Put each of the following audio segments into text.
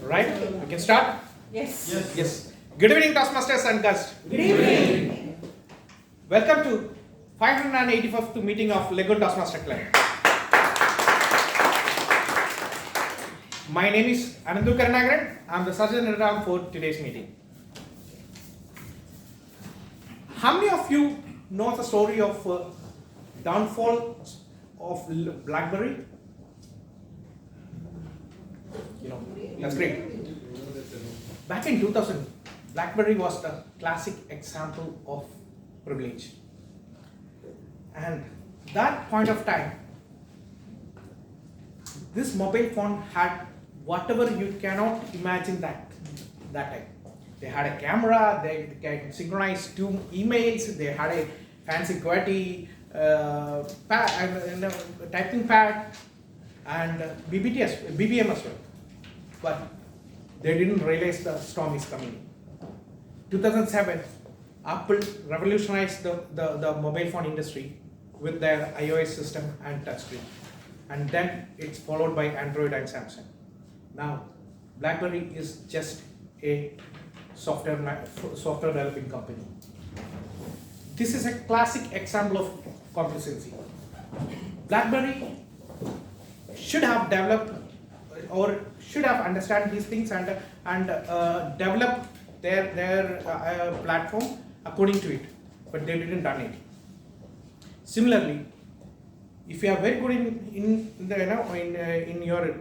Right? We can start? Yes. Yes. Good evening, Toastmasters and guests. Good evening. Welcome to 585th meeting of Lagoon Toastmasters Club. My name is Anandu Karnagaran. I am the Sergeant at Arms for today's meeting. How many of you know the story of downfall of BlackBerry? You know, that's great. Back in 2000, BlackBerry was the classic example of privilege. And that point of time, this mobile phone had whatever you cannot imagine that time. They had a camera, they can synchronize two emails, they had a fancy QWERTY typing pad, and BBM as well. But they didn't realize the storm is coming. 2007, Apple revolutionized the mobile phone industry with their iOS system and touchscreen. And then it's followed by Android and Samsung. Now, BlackBerry is just a software developing company. This is a classic example of complacency. BlackBerry should have developed or should have understand these things and develop their platform according to it, but they didn't done it. Similarly, if you are very good in your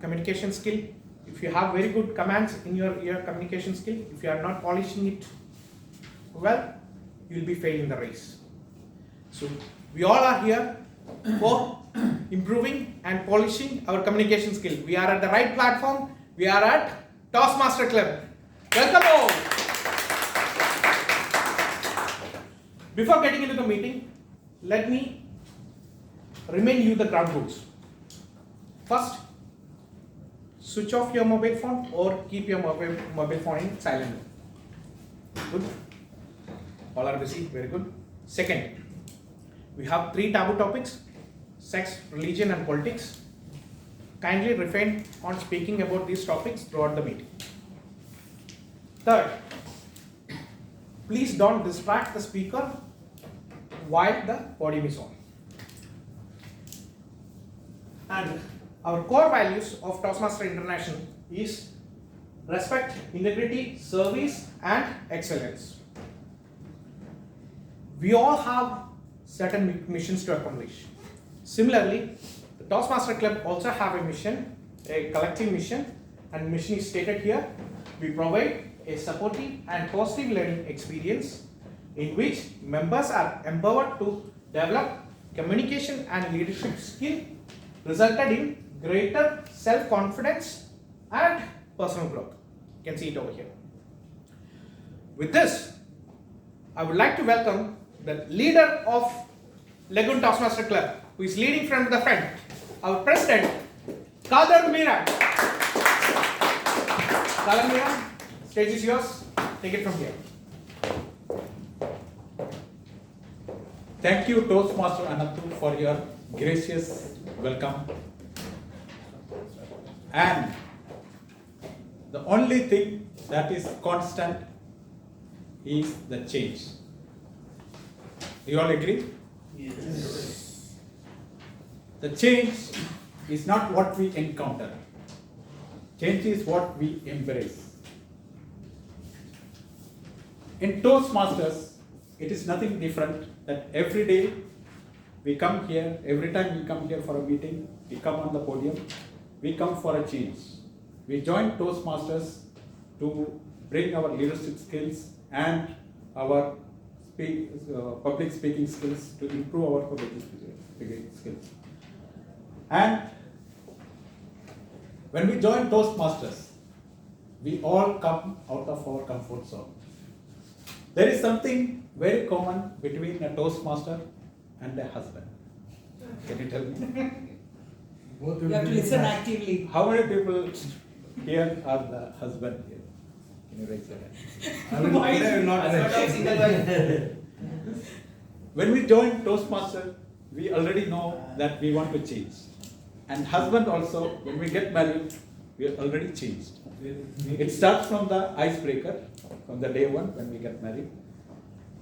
communication skill, if you have very good commands in your communication skill, if you are not polishing it well, you will be failing the race. So we all are here for improving and polishing our communication skill. We are at the right platform. We are at Toastmaster Club. Welcome all. Before getting into the meeting, let me remind you the ground rules. First, switch off your mobile phone or keep your mobile phone in silent mode. Good. All are busy. Very good. Second, we have 3 taboo topics: sex, religion, and politics. Kindly refrain on speaking about these topics throughout the meeting. Third, please don't distract the speaker while the podium is on. And our core values of Toastmaster International is respect, integrity, service, and excellence. We all have certain missions to accomplish. Similarly, the Toastmaster Club also have a mission, a collective mission, and mission is stated here. We provide a supportive and positive learning experience in which members are empowered to develop communication and leadership skill, resulted in greater self-confidence and personal growth. You can see it over here. With this, I would like to welcome the leader of Lagoon Toastmaster Club, who is leading from the front, our president, Kadar Mira. Kadar Mira, stage is yours. Take it from here. Thank you, Toastmaster Anandu, for your gracious welcome. And the only thing that is constant is the change. Do you all agree? Yes. The change is not what we encounter. Change is what we embrace. In Toastmasters, it is nothing different that every day we come here, every time we come here for a meeting, we come on the podium, we come for a change. We join Toastmasters to bring our leadership skills and our public speaking skills, to improve our public speaking skills. And when we join Toastmasters, we all come out of our comfort zone. There is something very common between a Toastmaster and a husband. Can you tell me? You have to listen actively. How many people here are the husband here? Can you raise your hand? Why is it not? When we join Toastmaster, we already know that we want to change. And husband also, when we get married, we are already changed. It starts from the icebreaker, from the day one when we get married.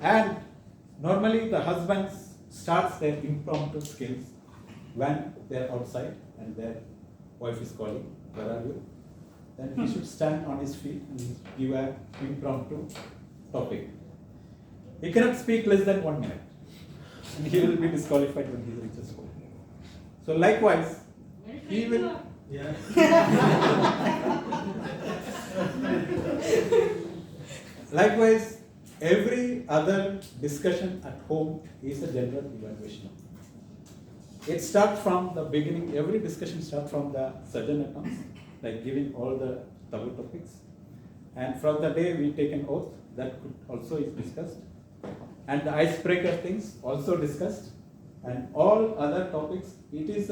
And normally the husbands starts their impromptu skills when they're outside and their wife is calling, where are you? Then he should stand on his feet and give an impromptu topic. He cannot speak less than 1 minute, and he will be disqualified when he reaches home. So likewise, he will. Yeah. Likewise, every other discussion at home is a general evaluation. It starts from the beginning. Every discussion starts from the surgeon attempts, like giving all the taboo topics, and from the day we take an oath, that also is discussed, and the icebreaker things also discussed, and all other topics. It is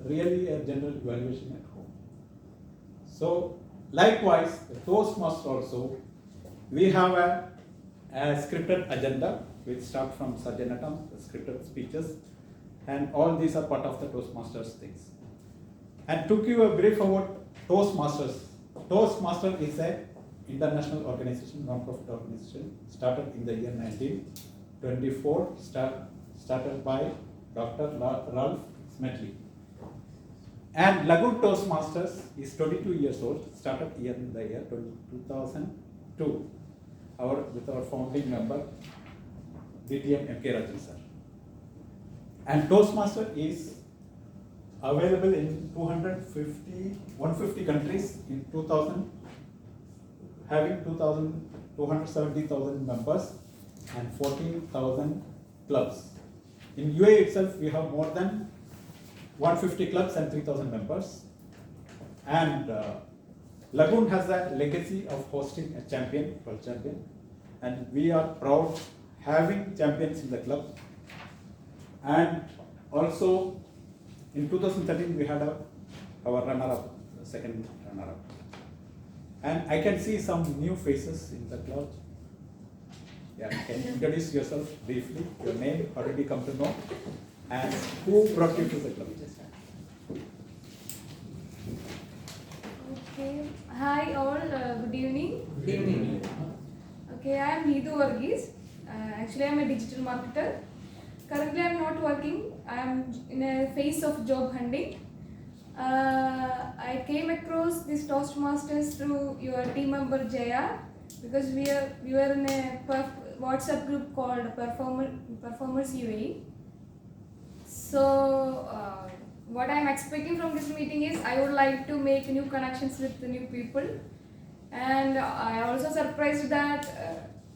really a general evaluation at home. So likewise, the Toastmaster also, we have a scripted agenda which starts from surgeon attempts, the scripted speeches, and all these are part of the Toastmasters things. And to give a brief about Toastmasters, Toastmaster is a international organization, non-profit organization, started in the year 1924, started by Dr. Ralph Smetley. And Lagoon Toastmasters is 22 years old, started here in the year 2002, with our founding member, BTM M.K. Rajan sir. And Toastmaster is available in 150 countries in 2000, having 270,000 members and 14,000 clubs. In UAE itself, we have more than 150 clubs and 3,000 members. And Lagoon has a legacy of hosting a champion, world champion, and we are proud having champions in the club. And also, in 2013, we had our runner-up, second runner-up. And I can see some new faces in the club. Yeah, can you introduce yourself briefly? Your name, how did you come to know? And who brought you to the club? Okay. Hi all, good evening. Good evening. Okay, I am Needu Varghese. Actually, I am a digital marketer. Currently, I am not working. I am in a phase of job hunting. I came across this Toastmasters through your team member Jaya, because we were in a WhatsApp group called Performers UAE. So what I am expecting from this meeting is I would like to make new connections with the new people, and I also surprised that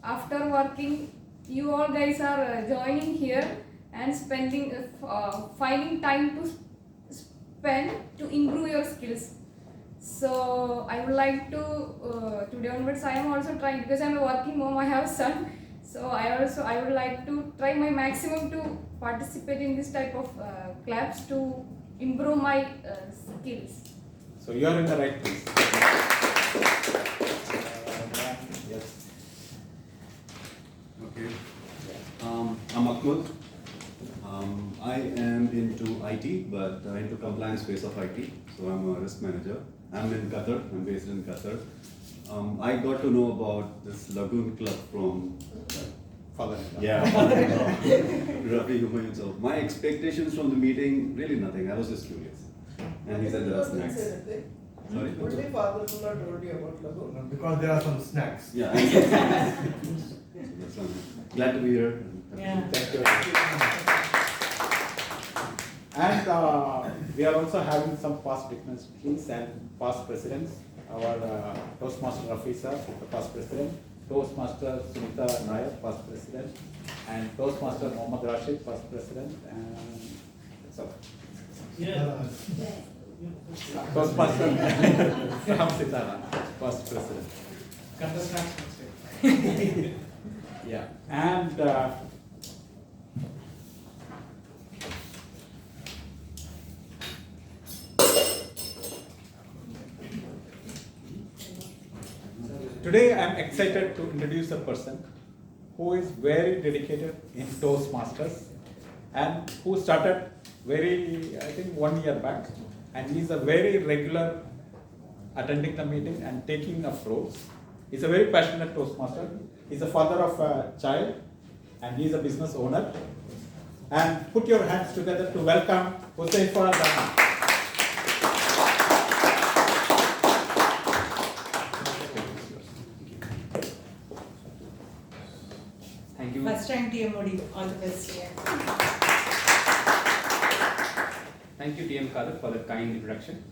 after working, you all guys are joining here and spending finding time to spend to improve your skills. So I would like to today onwards I am also trying, because I am a working mom, I have a son. So I would like to try my maximum to participate in this type of clubs to improve my skills. So you are in the right place. Yes. Okay. I'm Akmal. I am into IT, but into compliance space of IT. So I'm a risk manager. I'm in Qatar. I'm based in Qatar. I got to know about this Lagoon Club from Father. Rafi Humayun. So my expectations from the meeting, really nothing. I was just curious. And he said there are snacks. Sorry. Only father-in-law told you about Lagoon. Because there are some snacks. Yeah. So that's fine. Glad to be here. Yeah. Thank you. And we are also having some past dignitaries and past presidents. Our Toastmaster Rafi sir, the past president, Toastmaster Sunita Nair, past president, and Toastmaster Mohammad Rashid, past president, and so Toastmaster Ram Sitara, past president. Yeah, and today I am excited to introduce a person who is very dedicated in Toastmasters and who started I think 1 year back, and he is a very regular attending the meeting and taking up roles. He's a very passionate Toastmaster. He's the father of a child and he's a business owner. And put your hands together to welcome Hussein for the Thank you. First time TMOD, all the best. Thank you, TM Kadir, for the kind introduction.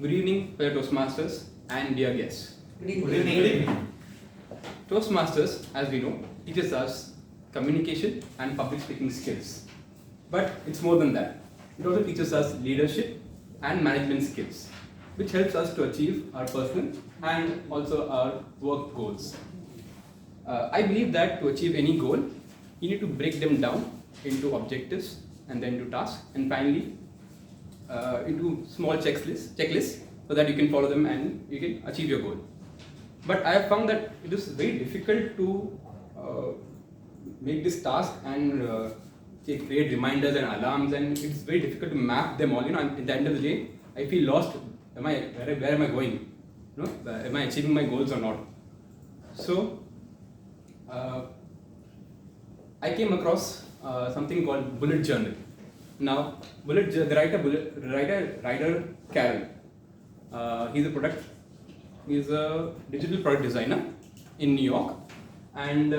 Good evening, fellow Toastmasters and dear guests. Good evening. Toastmasters, as we know, teaches us communication and public speaking skills. But it's more than that. It also teaches us leadership and management skills, which helps us to achieve our personal and also our work goals. I believe that to achieve any goal, you need to break them down into objectives and then to tasks and finally into small checklists so that you can follow them and you can achieve your goal. But I have found that it is very difficult to make this task and create reminders and alarms, and it's very difficult to map them all. At the end of the day, I feel lost. Where am I going? Am I achieving my goals or not? So I came across something called bullet journal. Now, the writer Carol, he's a digital product designer in New York, and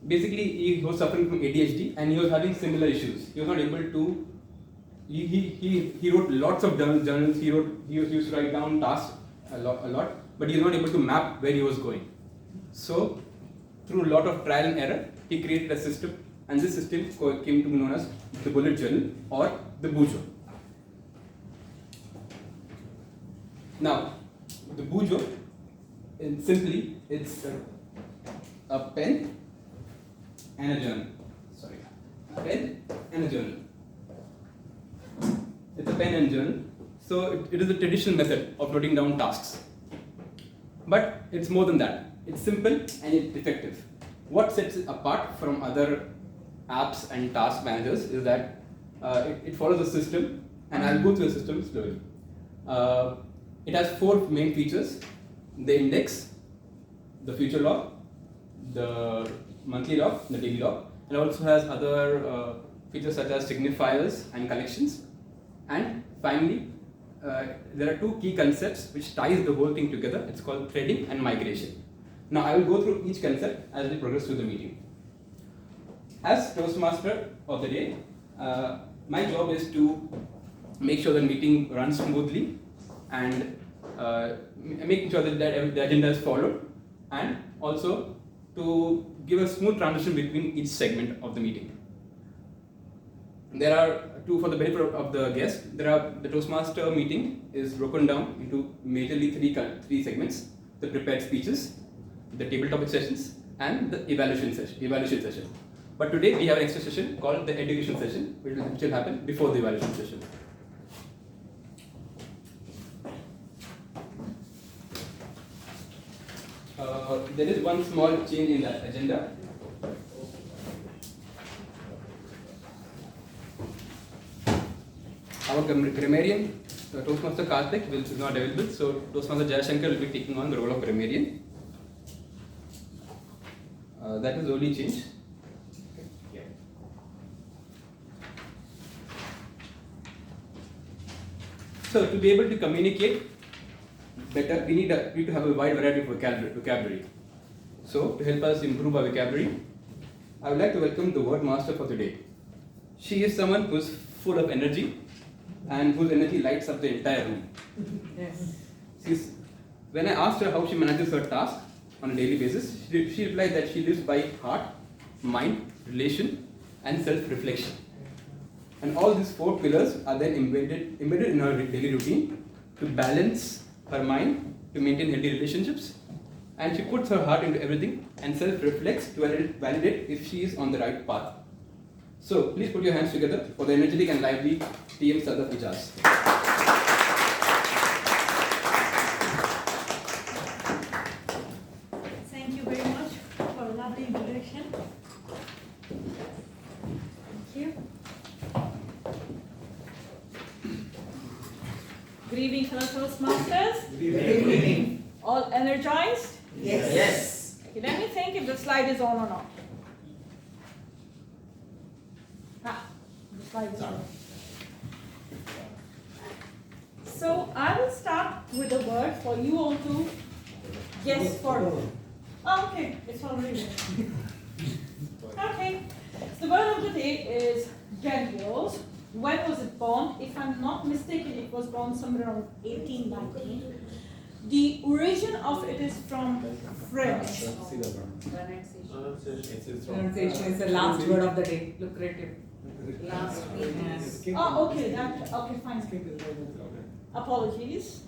basically he was suffering from ADHD and he was having similar issues. He was not able to. He wrote lots of journals. He used to write down tasks a lot, but he was not able to map where he was going. So, through a lot of trial and error, he created a system, and this system came to be known as the bullet journal or the Bujo. Now, the Bujo, simply, it's a pen and a journal. Sorry, a pen and a journal. It's a pen and journal. So it is a traditional method of noting down tasks. But it's more than that. It's simple and it's effective. What sets it apart from other apps and task managers is that it follows a system, and I'll go through the system slowly. It has 4 main features: the index, the future log, the monthly log, the daily log. It also has other features such as signifiers and collections. And finally, there are 2 key concepts which ties the whole thing together. It's called threading and migration. Now I will go through each concept as we progress through the meeting. As Toastmaster of the day, my job is to make sure the meeting runs smoothly and making sure that the agenda is followed, and also to give a smooth transition between each segment of the meeting. There are for the benefit of the guests, the Toastmaster meeting is broken down into majorly 3 segments: the prepared speeches, the table topic sessions, and the evaluation session. But today we have an extra session called the education session, which will happen before the evaluation session. There is one small change in that agenda. Our grammarian, Toastmaster Karthik, is not available, so Toastmaster Jayashankar will be taking on the role of grammarian. That is the only change. So to be able to communicate better, we need to have a wide variety of vocabulary. So to help us improve our vocabulary, I would like to welcome the word master for today. She is someone who is full of energy and whose energy lights up the entire room. Yes. When I asked her how she manages her task on a daily basis, she replied that she lives by heart, mind, relation, and self-reflection. And all these 4 pillars are then embedded in her daily routine to balance her mind, to maintain healthy relationships, and she puts her heart into everything and self-reflects to validate if she is on the right path. So please put your hands together for the energetic and lively TM Sadaf Ijaz. Thank you very much for a lovely introduction. Thank you. Good evening, fellow Toastmasters. Good evening. All energized? Yes. Okay, let me think if the slide is on or not. The slide is on. So I will start with a word for you all to guess for. Oh, okay, it's already there. Okay, so the word of the day is grandiose. When was it born? If I'm not mistaken, it was born somewhere around 1819. The origin of it is from French. Pronunciation is the last word of the day. Lucrative. Last week. Yes. Oh, okay, okay, fine. Apologies.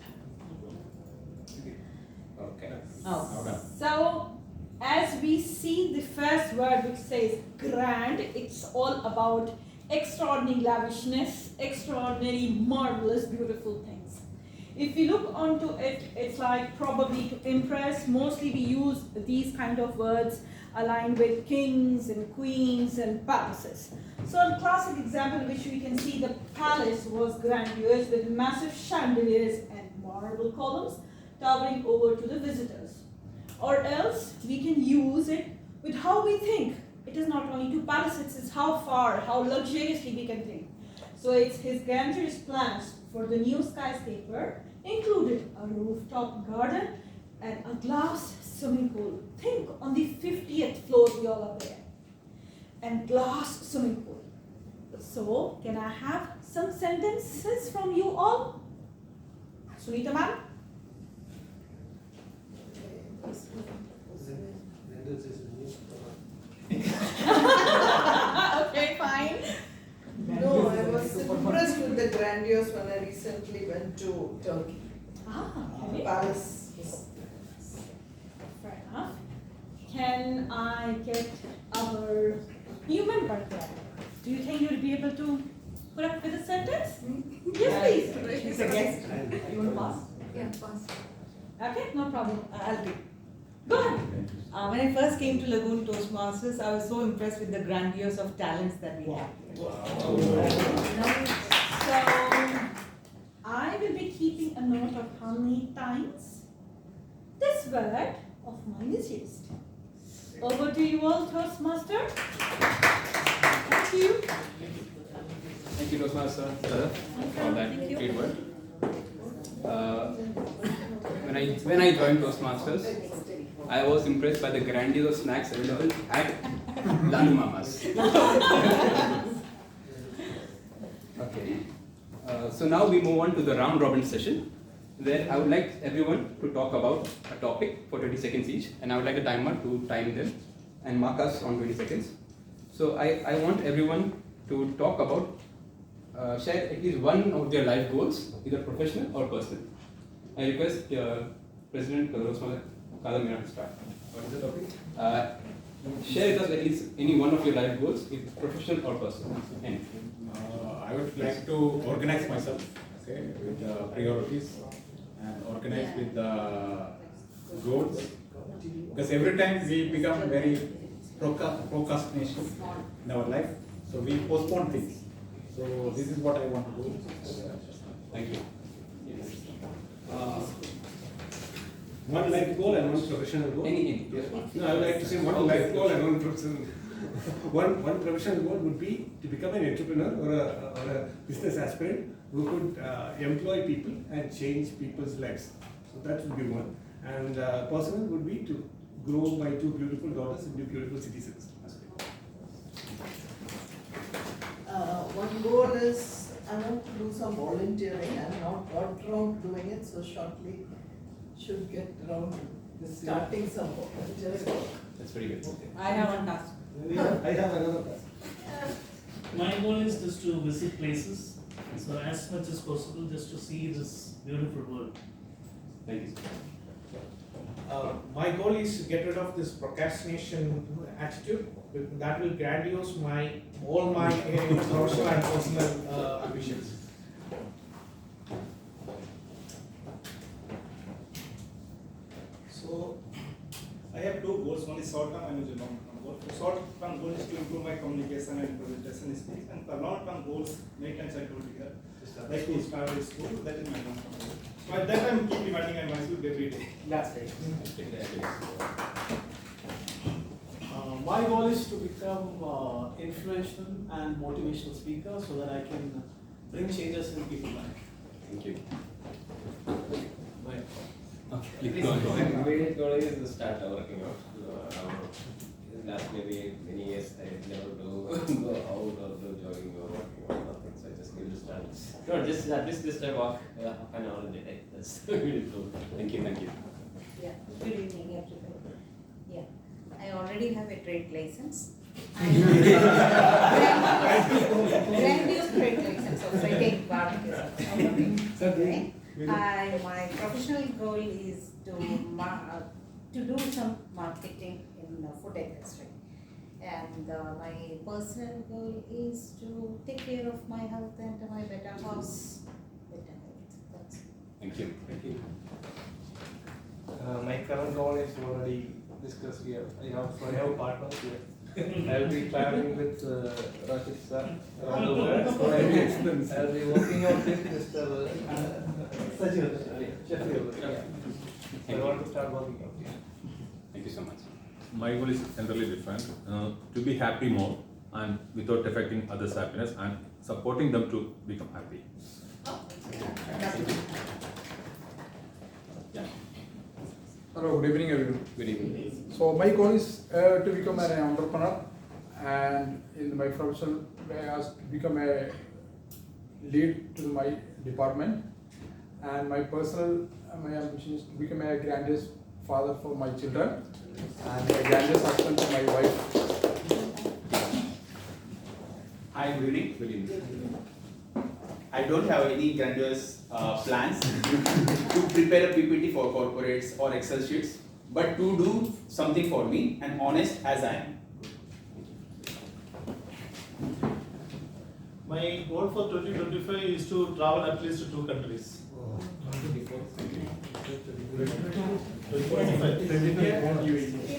Okay. Oh. So, as we see the first word which says grand, it's all about extraordinary lavishness, extraordinary, marvelous, beautiful things. If we look onto it, it's like probably to impress. Mostly we use these kind of words aligned with kings and queens and palaces. So a classic example which we can see, the palace was grandiose with massive chandeliers and marble columns towering over to the visitors. Or else we can use it with how we think. It is not only to palaces, it's how far, how luxuriously we can think. So it's his grandiose plans for the new skyscraper included a rooftop garden and a glass swimming pool. Think on the 50th floor we all are there. And glass swimming pool. So, can I have some sentences from you all? Sunita ma'am? Okay, fine. No, I was impressed with the grandiose when I recently went to Turkey. Okay. Palace. Fair enough. Can I get our new member there? Do you think you'll be able to put up with a sentence? Yes, please. She's a guest. You want to pass? Yeah, pass. Okay, no problem. I'll take. Go ahead. When I first came to Lagoon Toastmasters, I was so impressed with the grandiose of talents that we have here. So, I will be keeping a note of how many times this word of mine is used. Over to you all, Toastmaster. Thank you. Thank you, Toastmaster, for that great word. When I joined Toastmasters, I was impressed by the grandiose snacks available at Lalu Mama's. Okay. So now we move on to the round robin session, where I would like everyone to talk about a topic for 20 seconds each, and I would like a timer to time them and mark us on 20 seconds. So I want everyone to talk about, share at least one of their life goals, either professional or personal. I request President Kadamira to start. What is the topic? Share with us at least any one of your life goals, if professional or personal. I would like to organize myself, okay, with the priorities and organize with the goals. Because every time we become very procrastination in our life, so we postpone things. So this is what I want to do. Thank you. One life goal and one professional goal. Any. Yes. No, I would like to say one life goal and one professional. One professional goal would be to become an entrepreneur or a business aspirant who could employ people and change people's lives. So that would be one. And personal would be to grow my two beautiful daughters into beautiful citizens. One goal is I want to do some volunteering. I have not got around to doing it, so shortly should get around to starting some volunteering. That's very good. I have one task. I have another task. My goal is just to visit places, so as much as possible, just to see this beautiful world. Thank you. My goal is to get rid of this procrastination attitude. That will grandiose all my professional and personal ambitions. So, I have two goals. One is short term and one is long term goal. Short term goal is to improve my communication and presentation things. And for long-term goals, many times I told you here, like to start a school, that is my long-term goal. So at that time, keep reminding I myself every day. That's right. My goal is to become influential and motivational speaker so that I can bring changes in people's life. Thank you. Bye. Okay. My immediate goal is to start working out. Last maybe many years I never do go out or do jogging or working out, nothing. So I just need to start. No, just at least just I walk half an hour a day. That's really cool. Thank you. Yeah, good evening everybody. Yeah, I already have a trade license. Grandiose trade license also, I take barbecues also. Okay. My professional goal is to do some marketing in the food industry. And my personal goal is to take care of my health and my better house. Better health. That's it. Thank you. My current goal is already discussed here. I have partners here. I will be traveling with Rashid sir around the world. So I will be working out with Mr. Sheffield. So I want to start working out here. Thank you so much. My goal is entirely different. To be happy more and without affecting others' happiness and supporting them to become happy. Hello, good evening everyone. Good evening. So my goal is to become an entrepreneur, and in my professional way as to become a lead to my department, and my personal my ambition is to become a grandiose father for my children and a grandiose husband to my wife. Hi, good evening. I don't have any grandiose plans to prepare a PPT for corporates or Excel sheets, but to do something for me and honest as I am. My goal for 2025 is to travel at least to 2 countries.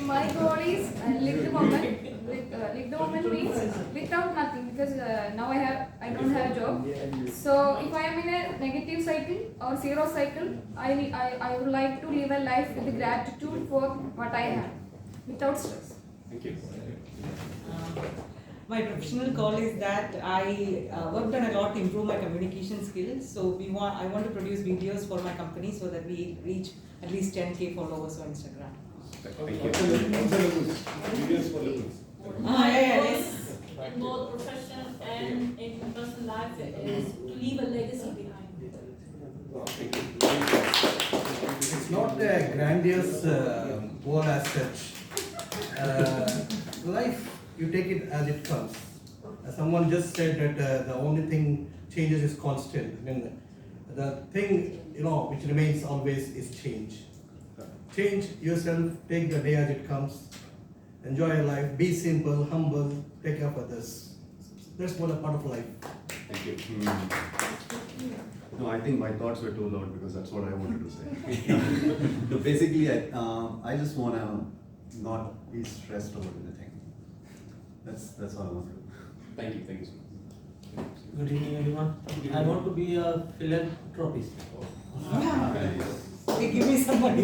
My goal is live the moment. Live the moment means without nothing, because now I don't have a job. So if I am in a negative cycle or zero cycle, I would like to live a life with gratitude for what I have, without stress. Thank you. My professional goal is that I worked on a lot to improve my communication skills. So I want to produce videos for my company so that we reach at least 10K followers on Instagram. Thank you. Videos for Lagoons. Yes. In both professional and in personal life is to leave a legacy behind. It's not a grandiose goal as such. Life, you take it as it comes. Someone just said that the only thing changes is constant. I mean, the thing which remains always is change. Change yourself, take the day as it comes, enjoy your life, be simple, humble, take care of others. That's what a part of life. Thank you. No, I think my thoughts were too loud because that's what I wanted to say. So basically, I just want to not be stressed over anything. That's all I want to do. Thank you so much. Good evening, everyone. I want to be a philanthropist. They give me some money.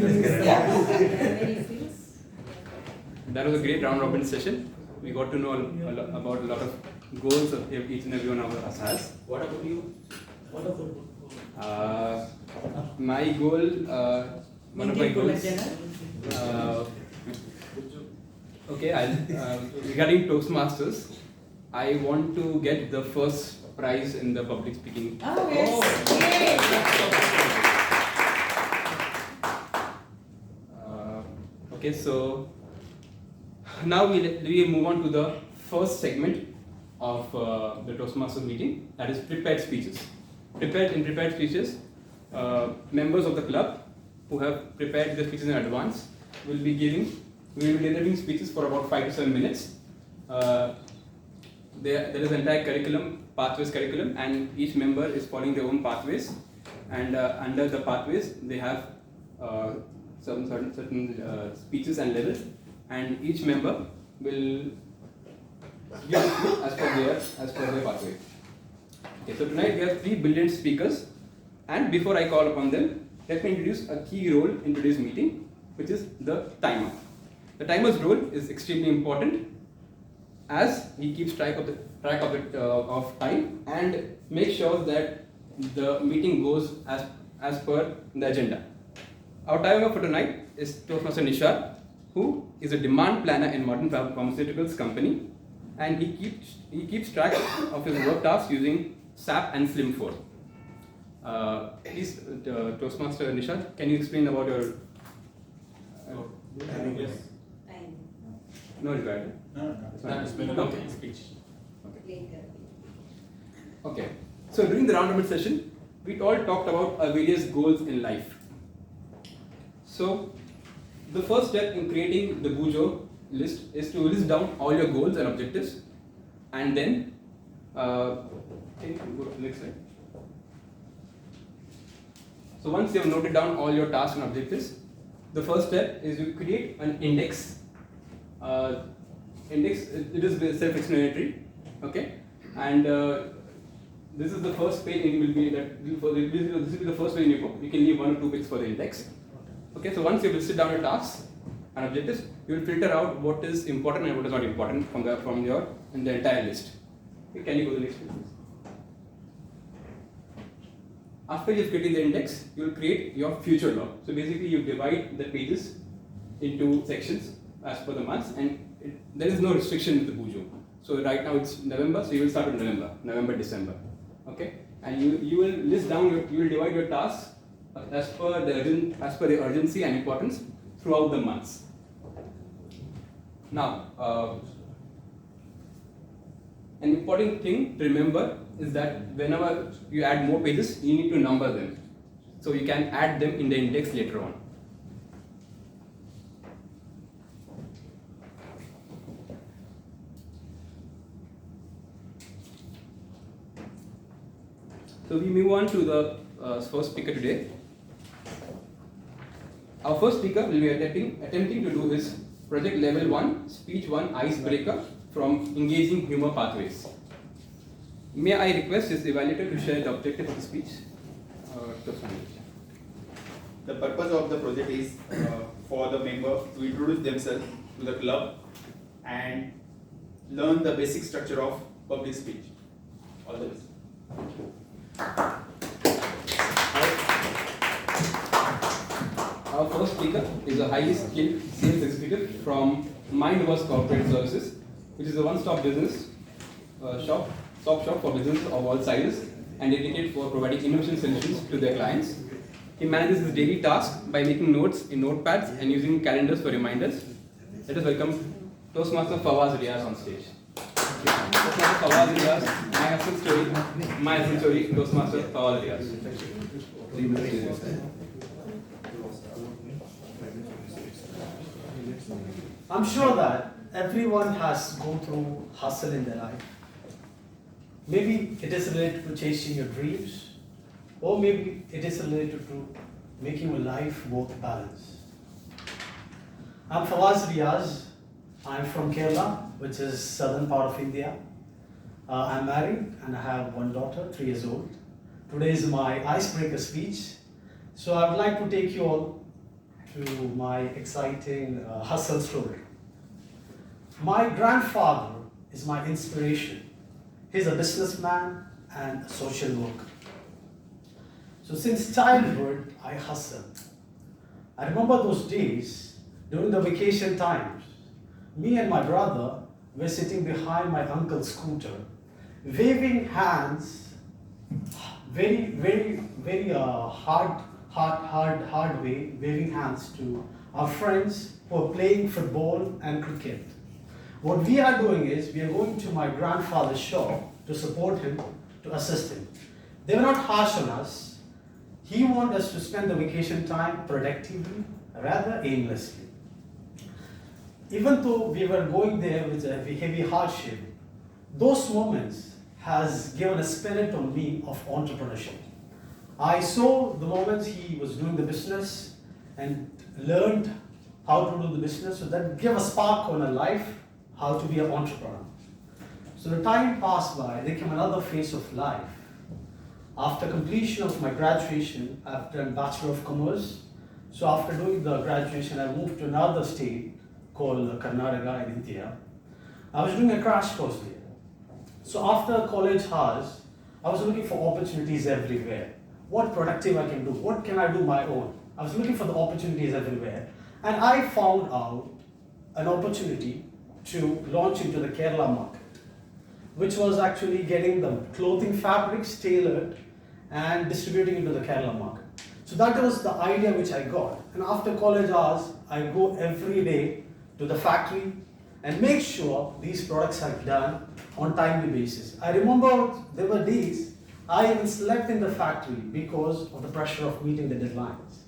That was a great round robin session. We got to know about a lot of goals of each and every one of us has. What about you? What about my goal, one of my goals. Regarding Toastmasters, I want to get the first prize in the public speaking. Oh yes! Okay, so now we move on to the first segment of the Toastmasters meeting, that is prepared speeches. Prepared speeches, members of the club who have prepared the speeches in advance will be delivering speeches for about 5 to 7 minutes. There is an entire curriculum, pathways curriculum, and each member is following their own pathways. And under the pathways, they have certain speeches and levels, and each member will give it to as per their pathway. Okay, so tonight we have 3 brilliant speakers, and before I call upon them, let me introduce a key role in today's meeting, which is the timer. The timer's role is extremely important as he keeps track of time and makes sure that the meeting goes as per the agenda. Our timer for tonight is Toastmaster Nishad, who is a demand planner in Modern Pharmaceuticals company, and he keeps track of his work tasks using SAP and Slim4. Please, Toastmaster Nishad, can you explain about your Yes. No required. Okay. Speech. Okay. So during the round robin session, we all talked about our various goals in life. So the first step in creating the Bujo list is to list down all your goals and objectives, and then go to the next slide. So once you have noted down all your tasks and objectives, the first step is you create an index. It is self-explanatory, okay, and this is the first page. It will be that this will be the first page in your book. You can leave 1 or 2 pages for the index. Okay, so once you have listed down your tasks and objectives, you will filter out what is important and what is not important from the entire list. Okay, can you go to the next page, please? After you've created the index, you will create your future log. So basically, you divide the pages into sections as per the months, and there is no restriction with the Bujo. So right now it's November, so you will start with November, December. Okay, and you will list down you will divide your tasks as per the urgency and importance throughout the months. Now, an important thing to remember is that whenever you add more pages, you need to number them, so you can add them in the index later on. So we move on to the first speaker today. Our first speaker will be attempting to do his project level 1, speech 1 icebreaker from engaging humor pathways. May I request his evaluator to share the objective of the speech? The purpose of the project is for the member to introduce themselves to the club and learn the basic structure of public speech. All the best. Our first speaker is a highly skilled sales executive from Mindverse Corporate Services, which is a one-stop business shop for businesses of all sizes and dedicated for providing innovation solutions to their clients. He manages his daily tasks by making notes in notepads and using calendars for reminders. Let us welcome Toastmaster Fawaz Riaz on stage. Toastmaster Fawaz Riaz, my husband story, Toastmaster Fawaz Riaz. I'm sure that everyone has gone through hustle in their life. Maybe it is related to chasing your dreams, or maybe it is related to making your life both balanced. I'm Fawaz Riaz. I'm from Kerala, which is southern part of India. I'm married and I have one daughter, 3 years old. Today is my icebreaker speech. So I would like to take you all to my exciting hustle story. My grandfather is my inspiration. He's a businessman and a social worker. So since childhood, I hustled. I remember those days during the vacation times. Me and my brother were sitting behind my uncle's scooter, waving hands, very hard way, waving hands to our friends who are playing football and cricket. What we are doing is we are going to my grandfather's shop to support him, to assist him. They were not harsh on us. He wanted us to spend the vacation time productively, rather aimlessly. Even though we were going there with a heavy hardship, those moments has given a spirit on me of entrepreneurship. I saw the moments he was doing the business and learned how to do the business, so that gave a spark on a life, how to be an entrepreneur. So the time passed by, there came another phase of life. After completion of my graduation, I've done Bachelor of Commerce. So after doing the graduation, I moved to another state called Karnataka in India. I was doing a crash course there. So after college hours, I was looking for opportunities everywhere. What productive I can do? What can I do my own? I was looking for the opportunities everywhere. And I found out an opportunity to launch into the Kerala market, which was actually getting the clothing fabrics tailored and distributing into the Kerala market. So that was the idea which I got. And after college hours, I go every day to the factory and make sure these products are done on timely basis. I remember there were days I even slept in the factory because of the pressure of meeting the deadlines.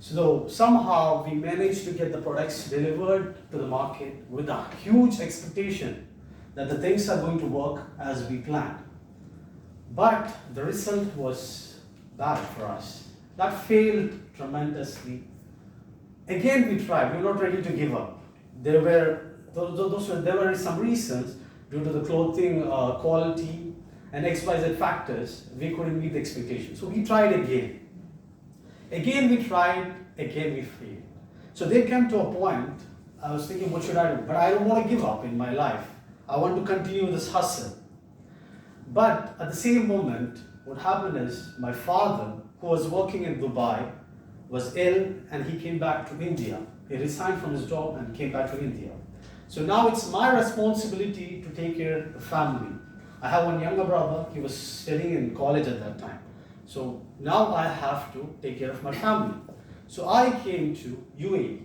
So somehow we managed to get the products delivered to the market with a huge expectation that the things are going to work as we planned. But the result was bad for us. That failed tremendously. Again we tried, we were not ready to give up. There were some reasons due to the clothing quality and XYZ factors, we couldn't meet the expectation. So we tried again. Again we tried, again we failed. So there came to a point, I was thinking, what should I do? But I don't want to give up in my life. I want to continue this hustle. But at the same moment, what happened is my father, who was working in Dubai, was ill and he came back to India. He resigned from his job and came back to India. So now it's my responsibility to take care of the family. I have one younger brother, he was studying in college at that time. So now I have to take care of my family. So I came to UAE,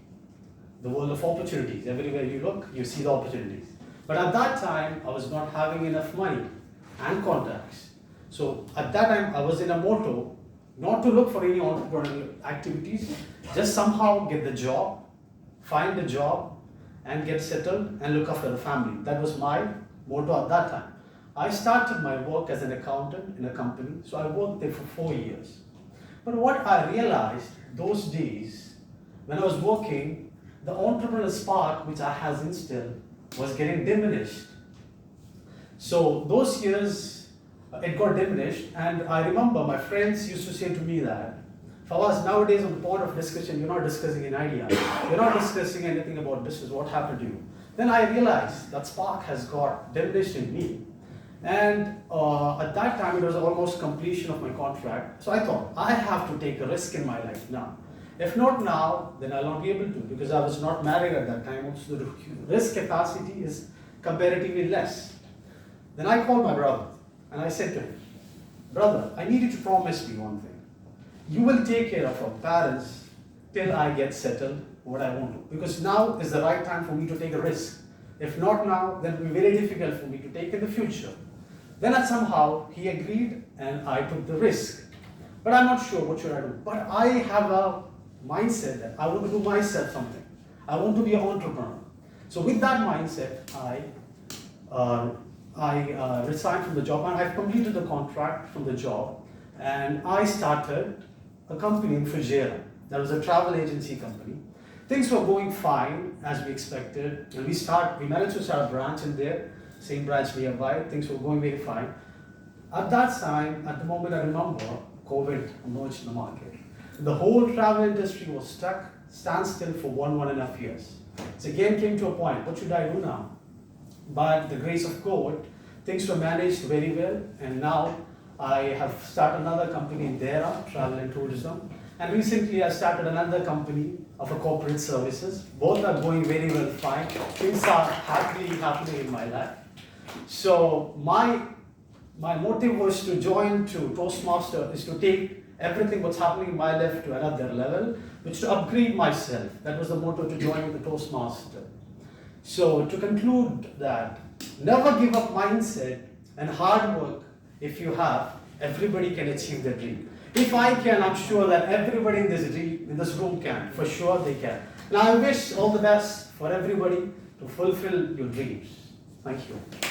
the world of opportunities. Everywhere you look, you see the opportunities. But at that time, I was not having enough money and contacts. So at that time, I was in a motto, not to look for any entrepreneurial activities, just somehow get the job, find a job, and get settled and look after the family. That was my motto at that time. I started my work as an accountant in a company, so I worked there for 4 years. But what I realized those days, when I was working, the entrepreneurial spark which I had instilled was getting diminished. So those years, it got diminished, and I remember my friends used to say to me that, Fawaz, nowadays on the point of discussion, you're not discussing an idea. You're not discussing anything about business, what happened to you. Then I realized that spark has got diminished in me. And at that time, it was almost completion of my contract. So I thought, I have to take a risk in my life now. If not now, then I'll not be able to, because I was not married at that time. So the risk capacity is comparatively less. Then I called my brother and I said to him, brother, I need you to promise me one thing. You will take care of our parents till I get settled what I want to. Because now is the right time for me to take a risk. If not now, then it will be very difficult for me to take in the future. Then somehow he agreed and I took the risk. But I'm not sure what should I do. But I have a mindset that I want to do myself something. I want to be an entrepreneur. So with that mindset, I resigned from the job and I've completed the contract from the job. And I started a company in Fujairah. That was a travel agency company. Things were going fine as we expected. And we managed to start a branch in there, same branch nearby. Things were going very fine. At that time, at the moment I remember, COVID emerged in the market. The whole travel industry was stuck, standstill for 1.5 years. So again came to a point, what should I do now? By the grace of God, things were managed very well, and now I have started another company in Dera, travel and tourism. And recently I started another company of a corporate services. Both are going very well fine. Things are happily happening in my life. So my motive was to join to Toastmasters, is to take everything what's happening in my life to another level, which to upgrade myself. That was the motto to join the Toastmaster. So to conclude that, never give up mindset and hard work. If you have, everybody can achieve their dream. If I can, I'm sure that everybody in this room can. For sure they can. And I wish all the best for everybody to fulfill your dreams. Thank you. Thank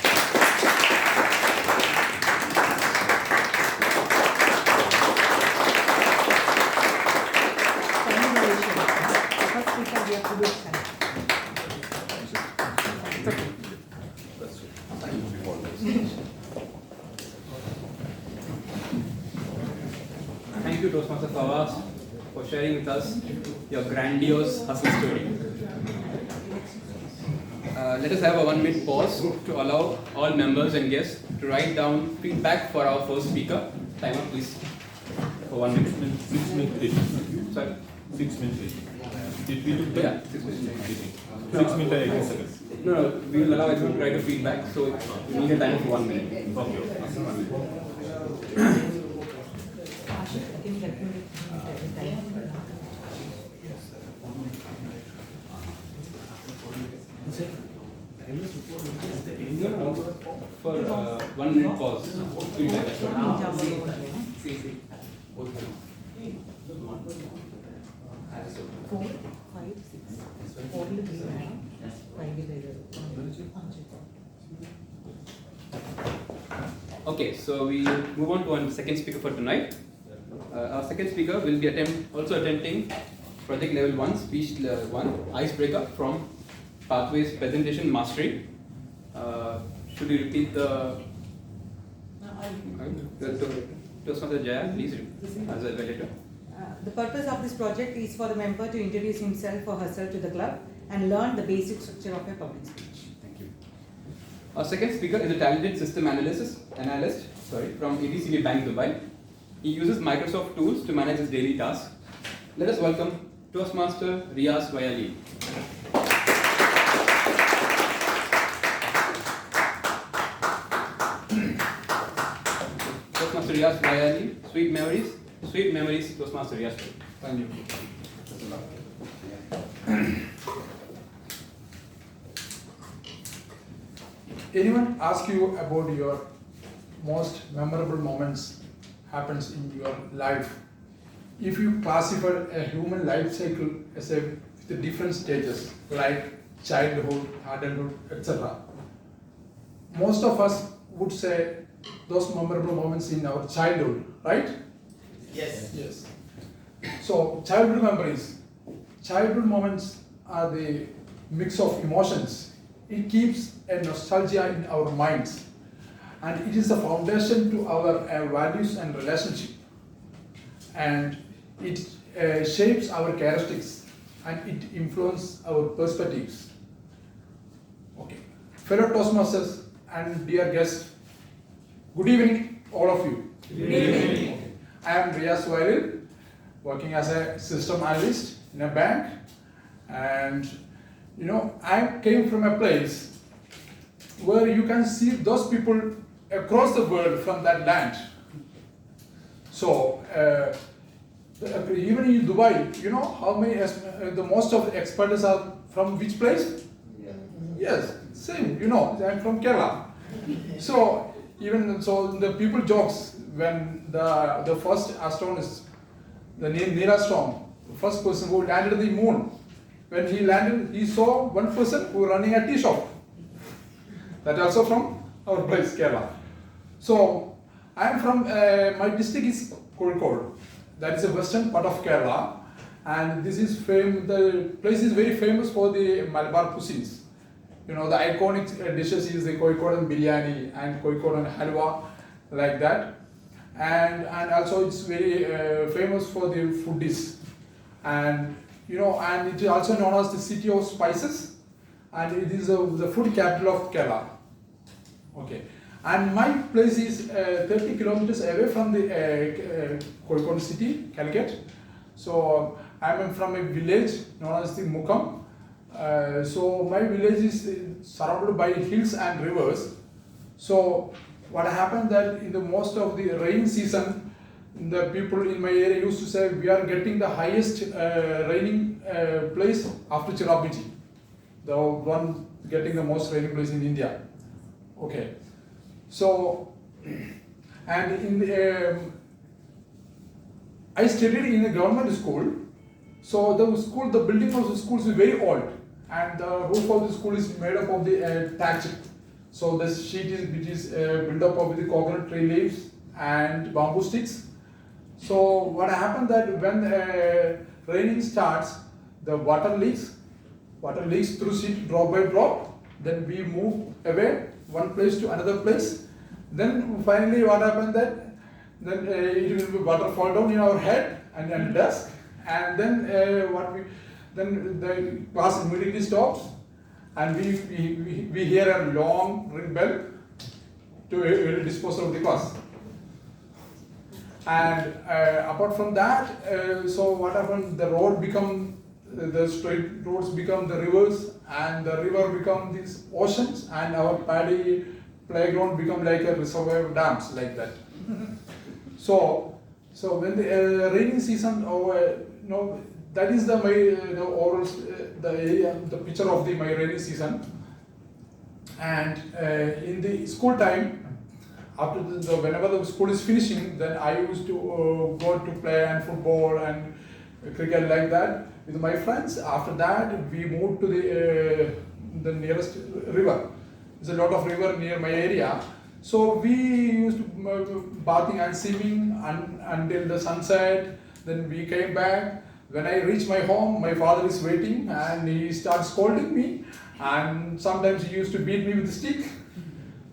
you. Thank you, Toastmaster Fawaz, for sharing with us your grandiose hustle story. Let us have a 1 minute pause to allow all members and guests to write down feedback for our first speaker. Time up, please. For 1 minute. 6 minutes each. Sorry? 6 minutes each. Yeah, 6 minutes. 6 minutes, 18 seconds. No, we will allow everyone to write a feedback, so we need a time of 1 minute. Okay. For 1 minute pause. Feedback. Okay, so we move on to our second speaker for tonight. Our second speaker will be also attempting Project Level 1, Speech Level 1, Icebreaker from Pathways Presentation Mastery. Should we repeat the Toastmaster Jaya, please, as a validator. The purpose of this project is for the member to introduce himself or herself to the club and learn the basic structure of a public speech. Thank you. Our second speaker is a talented system analyst from ABCD Bank, Dubai. He uses Microsoft tools to manage his daily tasks. Let us welcome Toastmaster Riaz Wayali. Toastmaster Riaz Wayali, Sweet Memories, Toastmaster Riaz. Thank you. Anyone ask you about your most memorable moments happens in your life? If you classify a human life cycle as with the different stages like childhood, adulthood, etc., most of us would say those memorable moments in our childhood, right? Yes. Yes. So childhood memories, childhood moments are the mix of emotions. It keeps a nostalgia in our minds, and it is the foundation to our values and relationship, and it shapes our characteristics and it influences our perspectives. Okay, fellow Toastmasters and dear guests, good evening, all of you. Good evening. I am Riaz Wailil, working as a system analyst in a bank, and I came from a place where you can see those people across the world from that land. So even in Dubai, how many the most of the experts are from which place? Yeah. Yes, same. I'm from Kerala. So the people jokes when the first astronaut, the Neil Armstrong, the first person who landed the moon. When he landed, he saw one person who was running a tea shop. That also from our place, Kerala. So I am from, my district is Kozhikode. That is the western part of Kerala. And this is the place is very famous for the Malabar cuisines. The iconic dishes is the Kozhikode biryani and Kozhikode halwa, like that. And also it's very famous for the foodies. And and it is also known as the city of spices, and it is the food capital of Kerala. Okay, and my place is 30 kilometers away from the Kozhikode city, Calicut. So I am from a village known as the Mukam. So my village is surrounded by hills and rivers. So what happened that in the most of the rain season, the people in my area used to say we are getting the highest raining place after Cherrapunji, the one getting the most raining place in India. Okay, so and in the I studied in a government school. So the building of the school is very old, and the roof of the school is made up of the thatch. So the sheet is built up of the coconut tree leaves and bamboo sticks. So what happened that when raining starts, the water leaks through sheet drop by drop. Then we move away one place to another place, Then finally what happened that then it will be water fall down in our head and desk, and then then the class immediately stops, and we hear a long ring bell to dispose of the class. And apart from that, so what happened? The straight roads become the rivers, and the river become these oceans, and our paddy playground become like a reservoir dams like that. So when the rainy season, that is the overall the area, the picture of my rainy season. And in the school time, after whenever the school is finishing, then I used to go to play and football and cricket like that with my friends. After that, we moved to the nearest river. There's a lot of river near my area. So we used to bathing and swimming until the sunset. Then we came back. When I reach my home, my father is waiting and he starts scolding me. And sometimes he used to beat me with a stick.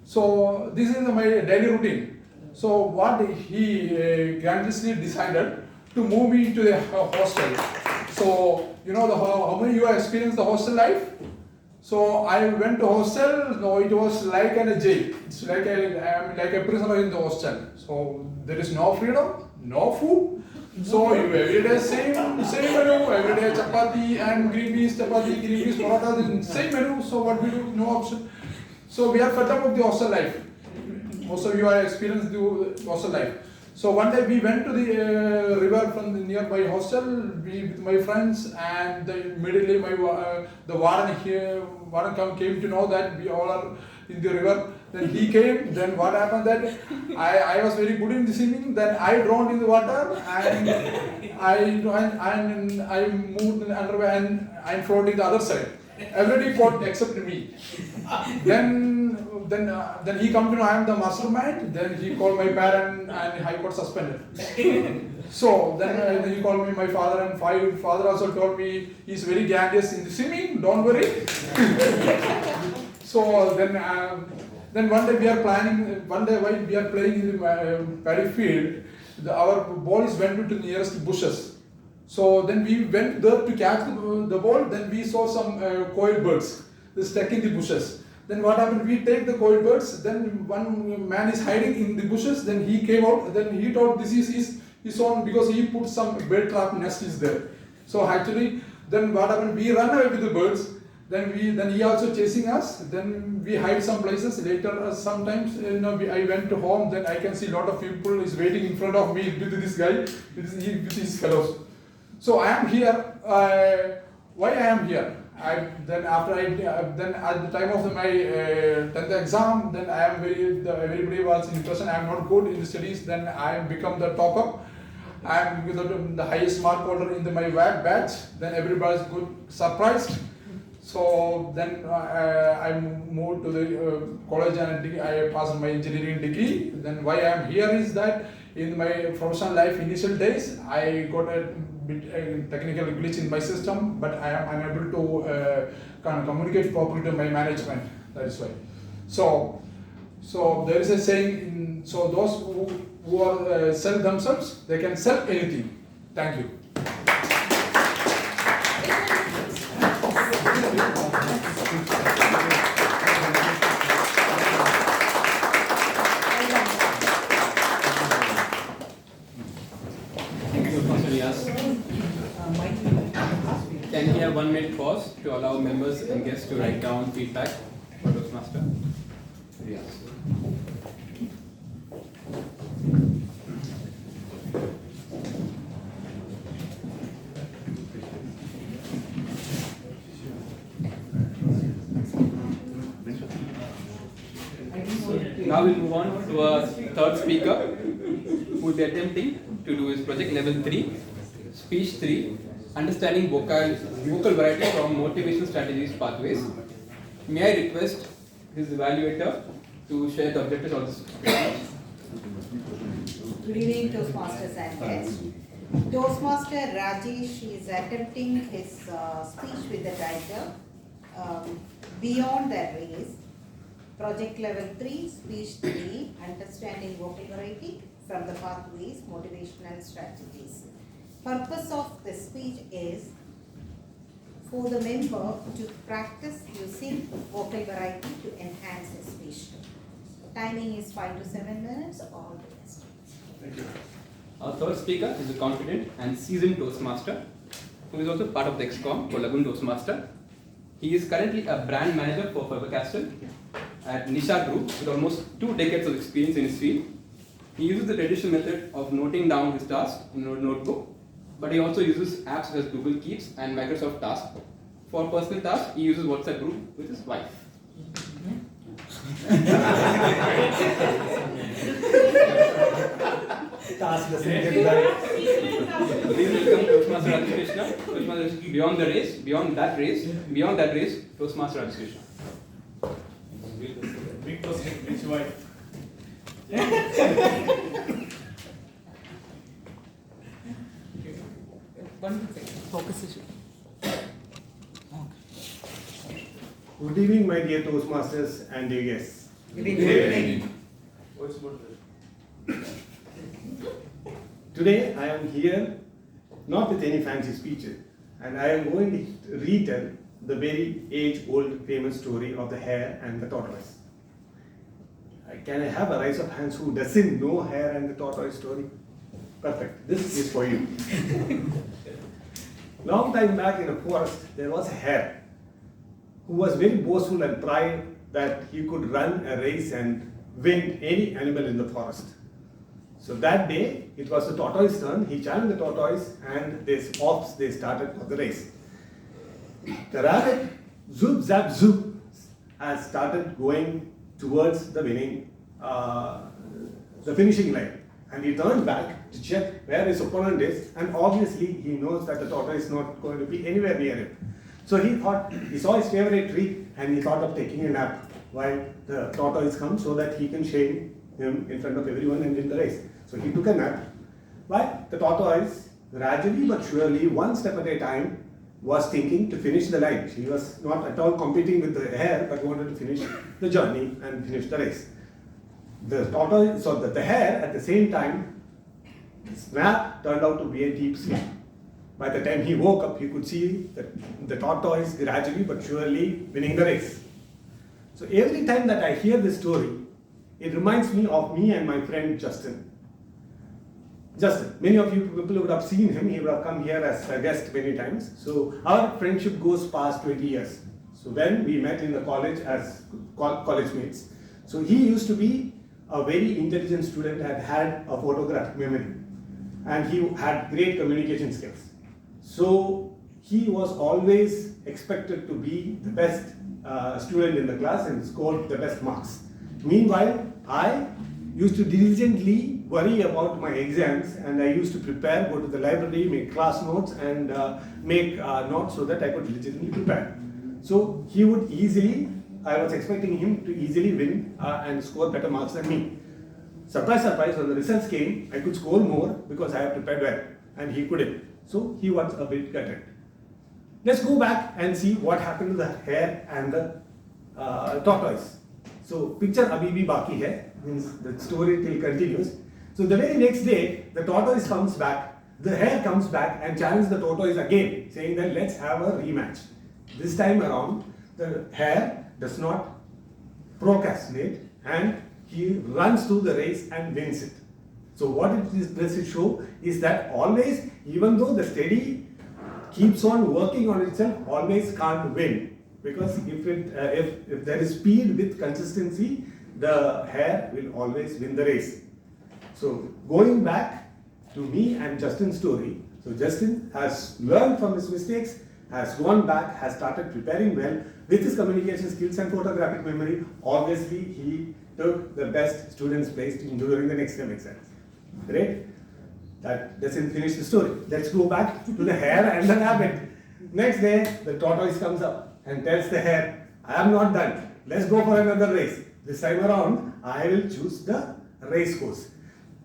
So this is my daily routine. So what he grandiously decided to move me to the hostel. So how many of you have experienced the hostel life? So I went to hostel. No, it was like a jail. It's like I am like a prisoner in the hostel. So there is no freedom, no food. So you every day same menu, every day chapati and green peas, paratha, same menu. So what we do? No option. So we are fed up of the hostel life. Most of you have experienced the hostel life. So one day we went to the river from the nearby hostel with my friends, and immediately the warden came to know that we all are in the river. Then he came. Then what happened that I was very good in the swimming. Then I drowned in the water, and I moved in the underwear and I floated the other side. Everybody fought except me. Then he come to know I am the mastermind. Then he called my parent and I got suspended. So then he called me my father, and father also told me he's very grandiose in the swimming. Don't worry. So then one day we are planning. One day while we are playing in the paddy field, our boys went to the nearest bushes. So then we went there to catch the ball. Then we saw some coil birds stuck in the bushes. Then what happened? We take the coil birds. Then one man is hiding in the bushes. Then he came out. Then he thought this is his own because he put some bird trap nest is there. So actually, then what happened? We run away with the birds. Then he also chasing us. Then we hide some places. Later, sometimes I went to home. Then I can see a lot of people is waiting in front of me with this guy with his fellows. So I am here. Why I am here? Then at the time of my 10th exam, then I am everybody was impressed. I am not good in the studies. Then I am become the topper. I am the highest mark holder in my batch. Then everybody is good surprised. So then I moved to the college and I passed my engineering degree. Then why I am here is that in my professional life initial days I got a technical glitch in my system, but I am unable to communicate properly to my management. That is why. So there is a saying. So those who are sell themselves, they can sell anything. Thank you. Can we have 1 minute pause to allow members and guests to write down feedback for Toastmaster? Yes. Now we'll move on to our third speaker who will be attempting to do his project level 3, speech 3, understanding vocal variety from motivation strategies pathways. May I request his evaluator to share the objectives of this speech? Good evening, Toastmasters and guests. Toastmaster Rajesh is attempting his speech with the title Beyond the Race, Project Level 3, Speech 3, understanding vocal variety from the pathways, motivational strategies. Purpose of this speech is for the member to practice using vocal variety to enhance his speech. Timing is 5 to 7 minutes. All the best. Thank you. Our third speaker is a confident and seasoned Toastmaster who is also part of the XCOM for Lagoon Toastmaster. He is currently a brand manager for Faber-Castell at Nisha Group with almost 2 decades of experience in his field. He uses the traditional method of noting down his tasks in a notebook, but he also uses apps such as Google Keeps and Microsoft Tasks. For personal tasks, he uses WhatsApp group with his wife. Task doesn't get done. Please welcome Toastmaster Rajesh Krishna. Toastmaster beyond the race, beyond that race, Toastmaster Rajesh Krishna. Big toast, rich wife. Good evening, my dear Toastmasters and dear guests. Good evening. Today I am here not with any fancy speeches, and I am going to retell the very age-old famous story of the hare and the tortoise. Can I have a rise of hands who doesn't know hare and the tortoise story? Perfect. This is for you. Long time back in a forest, there was a hare who was very boastful and proud that he could run a race and win any animal in the forest. So that day, it was the tortoise's turn. He challenged the tortoise, and they started for the race. The rabbit, zoop, zap, zoop, has started going towards the winning, the finishing line. And he turned back to check where his opponent is, and obviously he knows that the tortoise is not going to be anywhere near him. So he saw his favorite tree, and he thought of taking a nap while the tortoise comes so that he can shame him in front of everyone and win the race. So he took a nap. But the tortoise, gradually but surely, one step at a time, was thinking to finish the line. She was not at all competing with the hare, but wanted to finish the journey and finish the race. The tortoise, so the hare, at the same time, his nap turned out to be a deep sleep. By the time he woke up, he could see the tortoise gradually but surely winning the race. So every time that I hear this story, it reminds me of me and my friend Justin. Justin, many of you people would have seen him. He would have come here as a guest many times. So our friendship goes past 20 years. So when we met in the college as college mates, so he used to be a very intelligent student and had a photographic memory, and he had great communication skills. So he was always expected to be the best student in the class and scored the best marks. Meanwhile, I used to diligently worry about my exams, and I used to prepare, go to the library, make class notes, and make notes so that I could legitimately prepare. So he would easily, I was expecting him to easily win and score better marks than me. Surprise, surprise, when the results came, I could score more because I had prepared well, and he couldn't. So he was a bit gutted. Let's go back and see what happened to the hare and the tortoise. So picture abhi bhi baki hai, means the story till continues. So the very next day, the tortoise comes back, the hare comes back and challenges the tortoise again, saying that let's have a rematch. This time around, the hare does not procrastinate and he runs through the race and wins it. So what does it show is that always, even though the steady keeps on working on itself, always can't win. Because if there is speed with consistency, the hare will always win the race. So going back to me and Justin's story, so Justin has learned from his mistakes, has gone back, has started preparing well with his communication skills and photographic memory. Obviously, he took the best student's place during the next term exams. Great. That doesn't finish the story. Let's go back to the hare and the rabbit. Next day, the tortoise comes up and tells the hare, I am not done. Let's go for another race. This time around, I will choose the race course.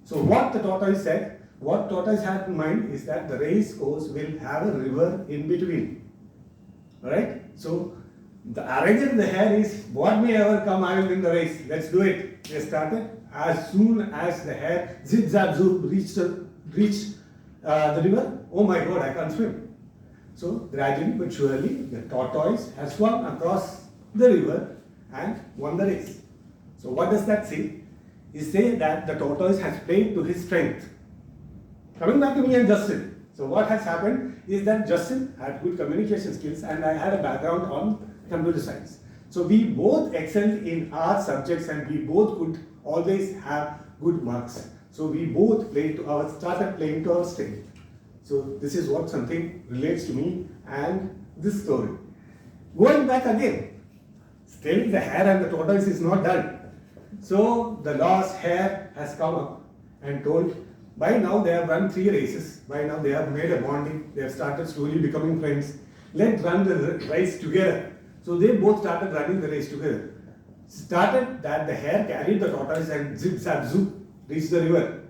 So what the tortoise said, what tortoise had in mind is that the race course will have a river in between. Alright? So the arrangement of the hare is, what may ever come, I will win the race. Let's do it. They started as soon as the hare zip zap zoop reached the river, oh my god, I can't swim. So gradually but surely the tortoise has swum across the river and won the race. So what does that say? It says that the tortoise has played to his strength. Coming back to me and Justin. So what has happened is that Justin had good communication skills and I had a background on computer science. So we both excelled in our subjects and we both could always have good marks. So we both started playing to our strength. So this is what something relates to me and this story. Going back again, still the hare and the tortoise is not done. So the last hare has come up and told, by now they have run 3 races, by now they have made a bonding, they have started slowly becoming friends. Let's run the race together. So they both started running the race together. Started that the hare carried the tortoise and zip zap zoop reached the river.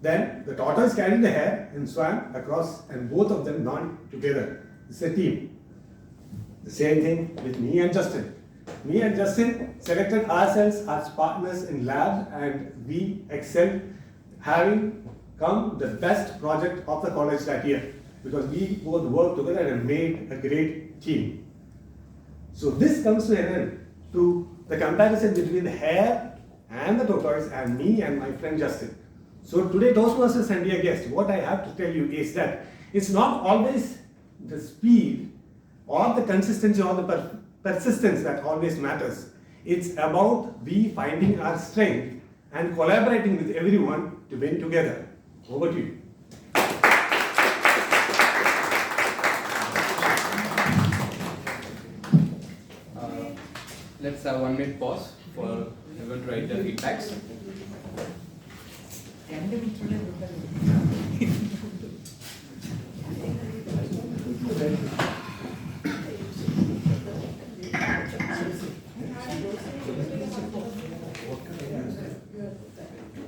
Then the tortoise carried the hare and swam across and both of them ran together. It's a team. The same thing with me and Justin. Me and Justin selected ourselves as partners in lab and we excelled, having come the best project of the college that year because we both worked together and made a great team. So this comes to an end to the comparison between the hare and the tortoise and me and my friend Justin. So today Toastmasters and dear guests, what I have to tell you is that it's not always the speed or the consistency or the persistence that always matters. It's about we finding our strength and collaborating with everyone to win together. Over to you. Let's have 1 minute pause for everyone to write their feedbacks.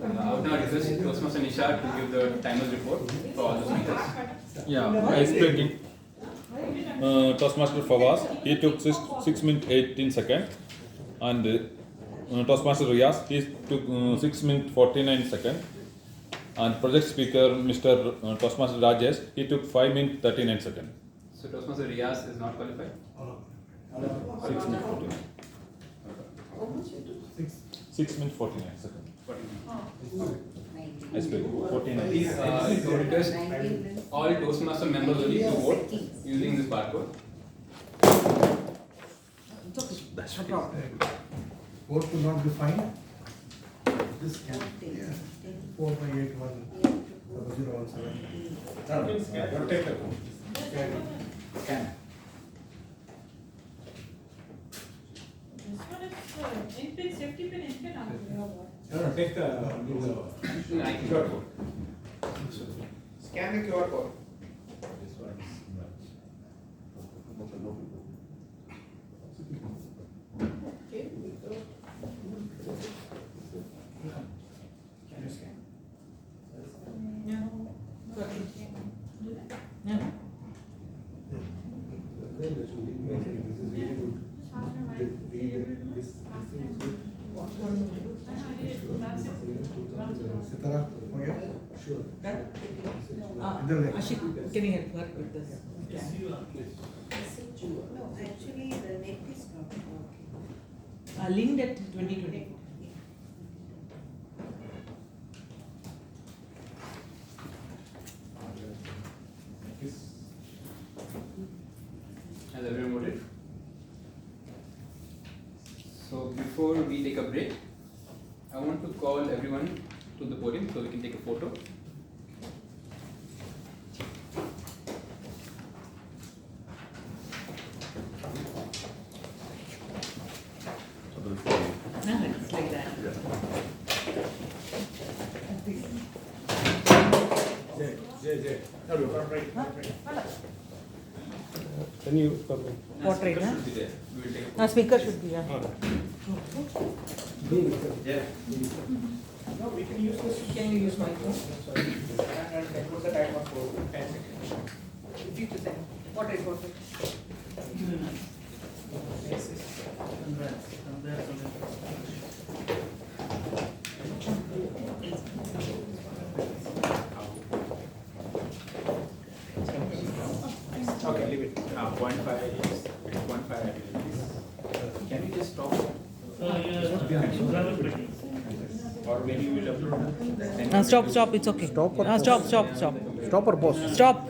I would now request Toastmaster Nisha to give the timer's report for all the speakers. Yeah, I speaking. Toastmaster Fawaz, he took 6 minutes 18 seconds, and Toastmaster Riyaz, he took 6 minutes 49 seconds, and project speaker Mr. Toastmaster Rajesh, he took 5 minutes 39 seconds. So Toastmaster Riyaz is not qualified? 6 minutes 49. 6 minutes 49 seconds. I speak 49. Please request all Toastmaster members only to vote using this barcode. That's no problem. Vote could not be fine. This can. Yeah. 4 by 8 1 0 1 7. Don't take the Can. This one is in-pin, safety pin, in-pin. No, take the QR code. Scan the QR code. Can you scan? Sitara, okay? Sure. Ashik, can you help her with this? No, actually the net is not working. Linked at 2020. Has everyone voted? So before we take a break, I want to call everyone to the podium so we can take a photo. It's like that. Jay. Can you Portrait, Speaker huh? should be there. We will take a photo. Speaker should be, yeah. Yeah. No, we can use this. Can you use my phone? And put the timer for 10 seconds. 50 seconds. Portrait. Congrats. Okay, leave it. 0.5 is 0.5. Can you just stop? Or when you will upload? Stop, it's okay. Stop or stop. Stop or pause? Stop.